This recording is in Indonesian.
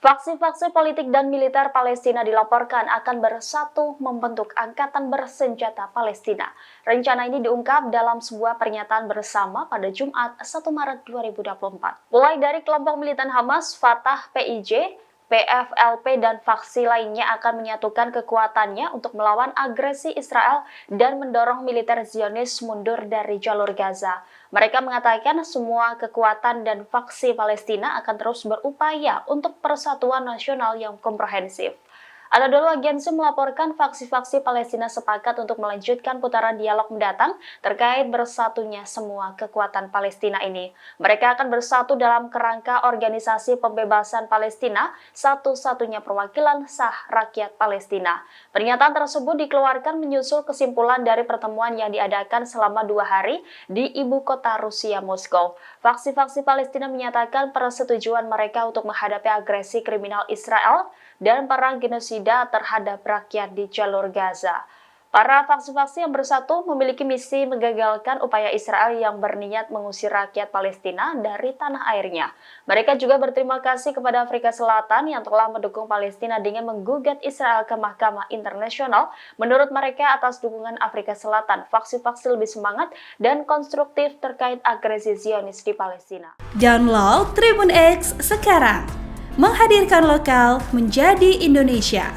Faksi-faksi politik dan militer Palestina dilaporkan akan bersatu membentuk Angkatan Bersenjata Palestina. Rencana ini diungkap dalam sebuah pernyataan bersama pada Jumat 1 Maret 2024. Mulai dari kelompok militan Hamas, Fatah, PIJ, PFLP dan faksi lainnya akan menyatukan kekuatannya untuk melawan agresi Israel dan mendorong militer Zionis mundur dari jalur Gaza. Mereka mengatakan semua kekuatan dan faksi Palestina akan terus berupaya untuk persatuan nasional yang komprehensif. Anadolu Agency melaporkan faksi-faksi Palestina sepakat untuk melanjutkan putaran dialog mendatang terkait bersatunya semua kekuatan Palestina ini. Mereka akan bersatu dalam kerangka Organisasi Pembebasan Palestina, satu-satunya perwakilan sah rakyat Palestina. Pernyataan tersebut dikeluarkan menyusul kesimpulan dari pertemuan yang diadakan selama 2 hari di ibu kota Rusia, Moskow. Faksi-faksi Palestina menyatakan persetujuan mereka untuk menghadapi agresi kriminal Israel dan perang genosida terhadap rakyat di jalur Gaza. Para faksi-faksi yang bersatu memiliki misi menggagalkan upaya Israel yang berniat mengusir rakyat Palestina dari tanah airnya. Mereka juga berterima kasih kepada Afrika Selatan yang telah mendukung Palestina dengan menggugat Israel ke Mahkamah Internasional. Menurut mereka, atas dukungan Afrika Selatan, faksi-faksi lebih semangat dan konstruktif terkait agresi Zionis di Palestina. Download Tribun X sekarang. Menghadirkan lokal menjadi Indonesia.